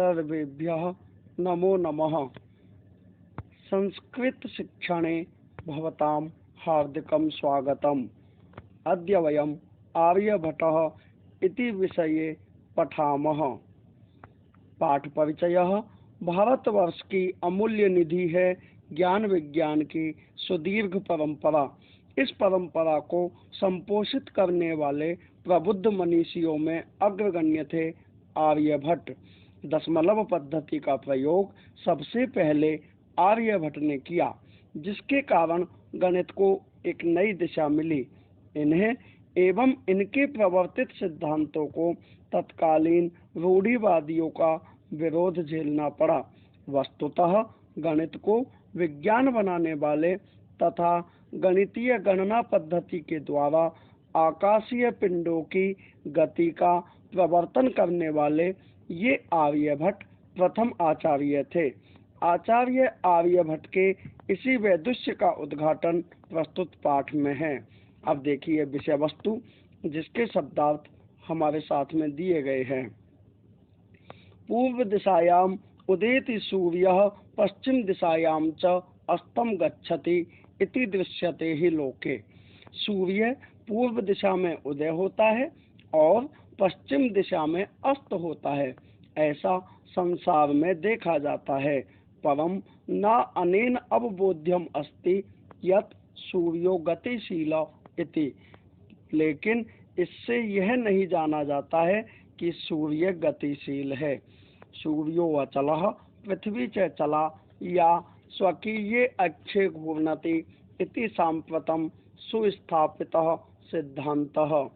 सर्वेभ्यः नमो नमः। संस्कृत शिक्षणे भवतां हार्दिकं स्वागतम्। अद्य वयम् आर्यभट्टः इति विषये पठामः। पाठ परिचयः। भारतवर्ष की अमूल्य निधि है ज्ञान विज्ञान की सुदीर्घ परंपरा। इस परंपरा को संपोषित करने वाले प्रबुद्ध मनीषियों में अग्रगण्य थे आर्यभट्ट। दशमलव पद्धति का प्रयोग सबसे पहले आर्यभट्ट ने किया, जिसके कारण गणित को एक नई दिशा मिली। इन्हें एवं इनके प्रवर्तित सिद्धांतों को तत्कालीन रूढ़िवादियों का विरोध झेलना पड़ा। वस्तुतः गणित को विज्ञान बनाने वाले तथा गणितीय गणना पद्धति के द्वारा आकाशीय पिंडों की गति का प्रवर्तन करने वाले ये आर्यभट्ट प्रथम आचार्य थे। आचार्य आर्यभट्ट के इसी वैदुष्य का उद्घाटन प्रस्तुत पाठ में है। अब देखिए विषय वस्तु, जिसके शब्दार्थ हमारे साथ में दिए गए हैं। पूर्व दिशायाम उदेति सूर्यः पश्चिम दिशायाम च अस्तम गच्छति इति दृश्यते ही लोके। सूर्य पूर्व दिशा में उदय होता है और पश्चिम दिशा में अस्त होता है, ऐसा संसार में देखा जाता है। परम न अनेन अवबोध्यम अस्ति यत् सूर्यो गतिशील इति। लेकिन इससे यह नहीं जाना जाता है कि सूर्य गतिशील है। सूर्यो अचलः पृथ्वी च चला या स्वकीये अक्षे घूर्णति इति सांप्रतम सुस्थापितः सिद्धांतः।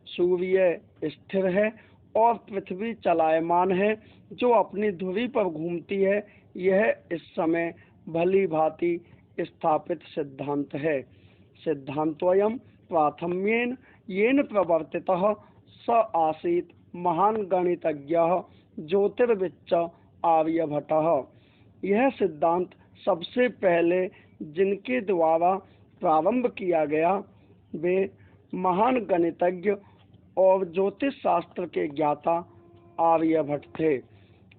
सूर्य स्थिर है और पृथ्वी चलायमान है, जो अपनी धुरी पर घूमती है। यह इस समय भली भांति स्थापित सिद्धांत है। सिद्धांतोऽयं प्राथम्येन येन प्रवर्तितः स आसीत् महान गणितज्ञः ज्योतिर्विच्च आर्यभट्टः। यह सिद्धांत सबसे पहले जिनके द्वारा प्रारंभ किया गया वे महान गणितज्ञ और ज्योतिष शास्त्र के ज्ञाता आर्यभट्ट थे।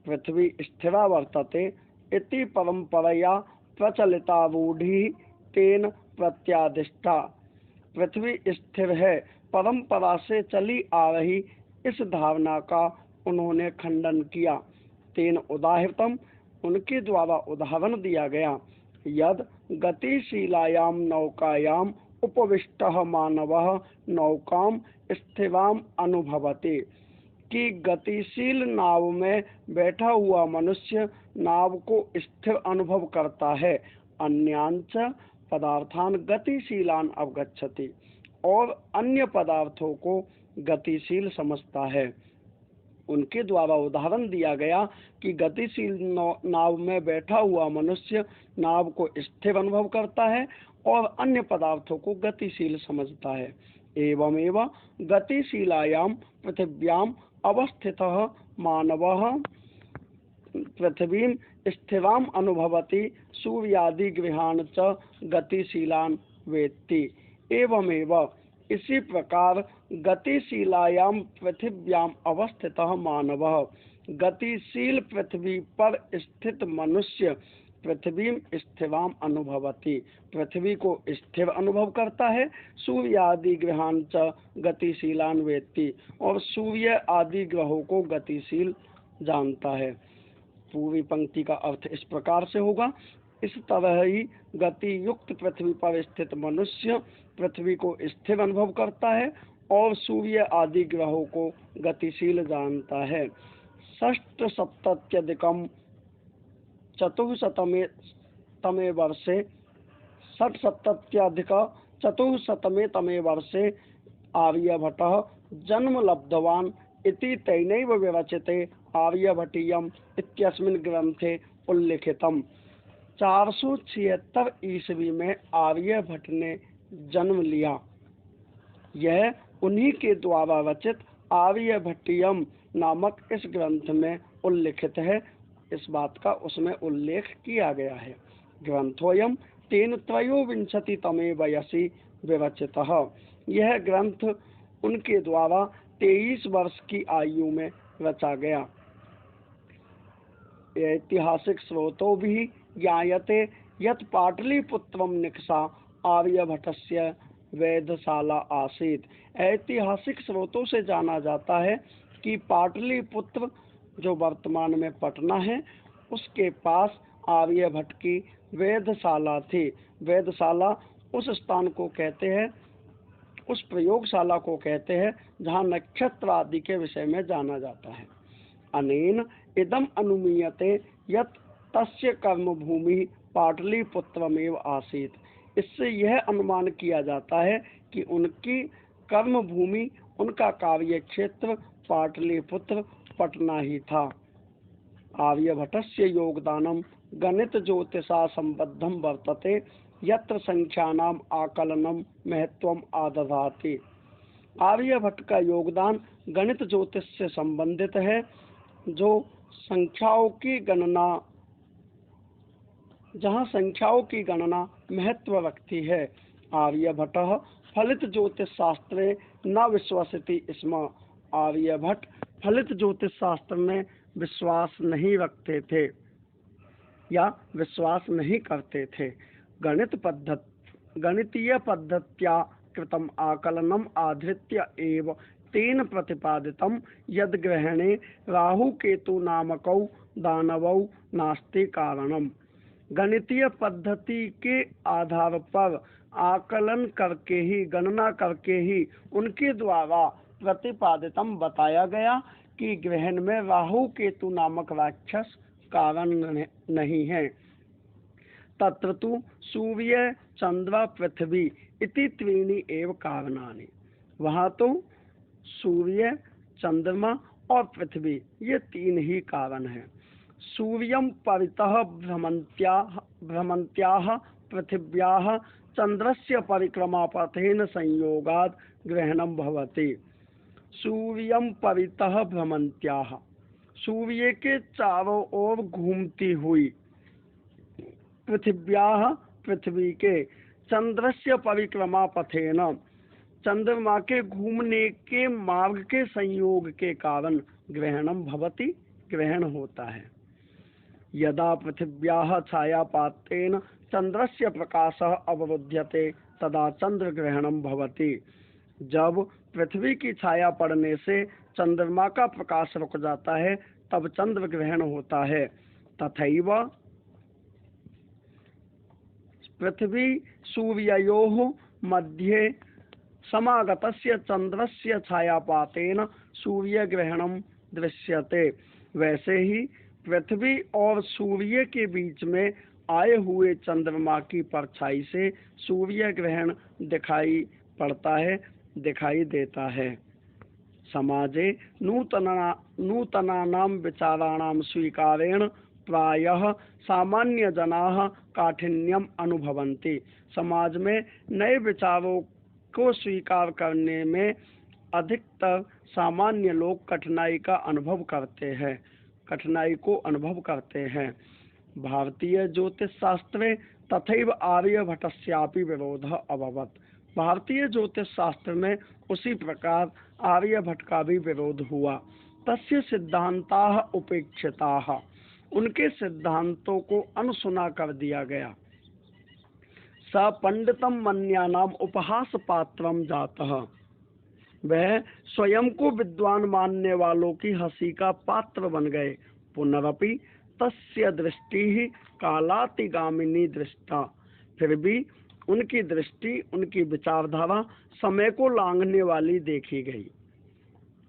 पृथ्वी स्थिरा वर्तते इति परंपरया प्रचलिता रूढ़ि तेन प्रत्यादिष्टा। पृथ्वी स्थिर है, परंपरा से चली आ रही इस धारणा का उन्होंने खंडन किया। तेन उदाहृतम, उनके द्वारा उदाहरण दिया गया। यद गतिशीलायाम नौकायाम उपविष्टः मानवः नौकाम स्थिराम अनुभवति। कि गतिशील नाव में बैठा हुआ मनुष्य नाव को स्थिर अनुभव करता है। अन्यांच पदार्थान गतिशीलान अवगच्छति, और अन्य पदार्थों को गतिशील समझता है। उनके द्वारा उदाहरण दिया गया कि गतिशील नाव में बैठा हुआ मनुष्य नाव को स्थिर अनुभव करता है और अन्य पदार्थों को गतिशील समझता है। एवमेव गतिशीलायाम पृथिव्याम अवस्थितः मानवः पृथ्वीं स्थिराम अनुभवति सूर्यादि गृहाण च गतिशीलान वेत्ति। एवमेव इसी प्रकार गतिशीलायाम पृथिव्याम अवस्थितः मानवः, गतिशील पृथ्वी पर स्थित मनुष्य पृथ्वी स्थिराम अनुभवति, पृथ्वी को स्थिर अनुभव करता है। सूर्य आदि ग्रहान च गतिशीलान वेत्ति, और सूर्य आदि ग्रहों को गतिशील जानता है। पूर्वी पंक्ति का अर्थ इस प्रकार से होगा। इस तरह ही गति युक्त पृथ्वी पर स्थित मनुष्य पृथ्वी को स्थिर अनुभव करता है और सूर्य आदि ग्रहों को गतिशील जानता है। षट्सप्तत्यधिकं चतुःशतमे वर्षे षट्सप्तत्यधिक-चतुःशतमे वर्षे आर्यभट्टः जन्म लब्धवान् इति तेनैव विरचिते आर्यभट्टीयम् इत्यस्मिन् ग्रंथे उल्लिखितम्। 476 ईस्वी में आर्यभट्ट ने जन्म लिया। यह उन्हीं के द्वारा रचित आर्यभट्टीयम नामक इस ग्रंथ में उल्लिखित है। इस बात का उसमें उल्लेख किया गया है। ग्रंथोऽयं तेन त्रयोविंशतितमे वयसि विरचितः। यह ग्रंथ उनके द्वारा 23 वर्ष की आयु में रचा गया। ऐतिहासिक स्रोतों भी ज्ञायते यत् पाटलिपुत्रम निकषा आर्यभट्टस्य वेधशाला आसीत। ऐतिहासिक स्रोतों से जाना जाता है कि पाटलिपुत्र जो वर्तमान में पटना है उसके पास आर्यभट्ट की वेधशाला थी। वेधशाला उस स्थान को कहते हैं, उस प्रयोगशाला को कहते हैं जहाँ नक्षत्र आदि के विषय में जाना जाता है। अनेन इदम अनुमीयते यत् तस्य कर्मभूमि पाटलिपुत्रमेव आसीत। इससे यह अनुमान किया जाता है कि उनकी कर्मभूमि, उनका कार्य क्षेत्र पाटलिपुत्र पटना ही था। आर्यभट्टस्य योगदानम गणित ज्योतिषा संबद्धम वर्तते यत्र संख्यानाम आकलनम महत्वम आदधाति। आर्यभट्ट का योगदान गणित ज्योतिष से संबंधित है जो संख्याओं की गणना, जहाँ संख्याओं की गणना महत्व रखती है। आर्यभट्टः फलित ज्योतिष शास्त्रे न विश्वसति स्म। आर्यभट्ट फलित ज्योतिष शास्त्र में विश्वास नहीं रखते थे या विश्वास नहीं करते थे। गणितीय पद्धत्या कृतम आकलनम आधृत्य एव तेन प्रतिपादितम यद ग्रहणे राहु केतु नामकौ दानवौ नास्ति कारणम। गणितीय पद्धति के आधार पर आकलन करके ही, गणना करके ही उनके द्वारा प्रतिपादितम बताया गया कि ग्रहण में राहु केतु नामक राक्षस कारण नहीं है। तत्र तु सूर्य चंद्र पृथ्वी इति त्रीणि एव कारणानि। वहाँ तो सूर्य, चंद्रमा और पृथ्वी ये तीन ही कारण हैं। सूर्यं परितः भ्रमन्त्याः पृथिव्याः चंद्रस्य परिक्रमापथेन संयोगात् ग्रहणं भवति। सूर्यं परितः भ्रमन्त्याः, सूर्य के चारों ओर घूमती हुई, पृथिव्याः पृथ्वी के, चंद्रस्य परिक्रमा पथेन चंद्रमा के घूमने के मार्ग के संयोग के कारण ग्रहणम भवति, ग्रहण होता है। यदा पृथिव्याः छायापातेन चंद्रस्य प्रकाशः अवरुध्यते तदा चंद्र ग्रहणम भवति। जब पृथ्वी की छाया पड़ने से चंद्रमा का प्रकाश रुक जाता है तब चंद्र ग्रहण होता है। तथैव पृथ्वी सूर्ययोः मध्ये समागतस्य चंद्रस्य छायापातेन सूर्य ग्रहणम दृश्यते। वैसे ही पृथ्वी और सूर्य के बीच में आए हुए चंद्रमा की परछाई से सूर्य ग्रहण दिखाई पड़ता है, दिखाई देता है। समाजे नूतनानां विचाराणां स्वीकारेण प्रायः सामान्य जनाः काठिन्यम अनुभवन्ति। समाज में नए विचारों को स्वीकार करने में अधिकतर सामान्य लोग कठिनाई का अनुभव करते हैं, कठिनाई को अनुभव करते हैं। भारतीय ज्योतिष शास्त्रे तथैव आर्यभट्टस्यापि विरोधः अभवत्। भारतीय ज्योतिष शास्त्र में उसी प्रकार आर्यभट्ट का भी विरोध हुआ। तस्य सिद्धांताः उपेक्षिताः, उनके सिद्धांतों को अनसुना कर दिया गया। स पंडितम मन्यानाम उपहास पात्रम जातः, वह स्वयं को विद्वान मानने वालों की हंसी का पात्र बन गए। पुनरपि तस्य दृष्टि कालातिगामिनी दृष्टा, फिर भी उनकी दृष्टि, उनकी विचारधारा समय को लांघने वाली देखी गई।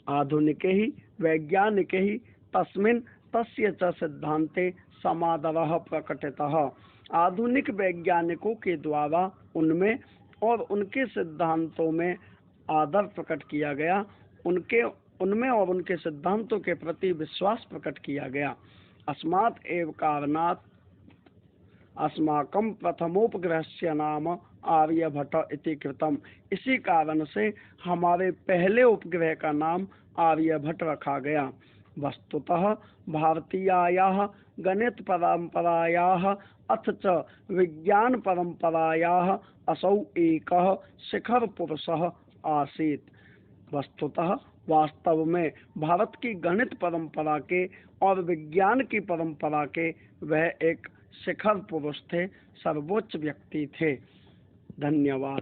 आधुनिके ही वैज्ञानिके ही तस्मिन् तस्य च सिद्धांते समादरः प्रकटितः। आधुनिक वैज्ञानिकों के द्वारा उनमें और उनके सिद्धांतों में आदर प्रकट किया गया, उनमें और उनके सिद्धांतों के प्रति विश्वास प्रकट किया गया। अस्मात् एव कारणात् अस्माकं प्रथमोपग्रहस्य नाम आर्यभट्ट इति कृतम्। इसी कारण से हमारे पहले उपग्रह का नाम आर्यभट्ट रखा गया। वस्तुतः भारतीयायाः गणित परंपरायाः अथ च विज्ञान परंपरायाः असौ एकः शिखर पुरुषः आसीत्। वस्तुतः वास्तव में भारत की गणित परंपरा के और विज्ञान की परंपरा के वह एक शिखर पुरुष थे, सर्वोच्च व्यक्ति थे। धन्यवाद।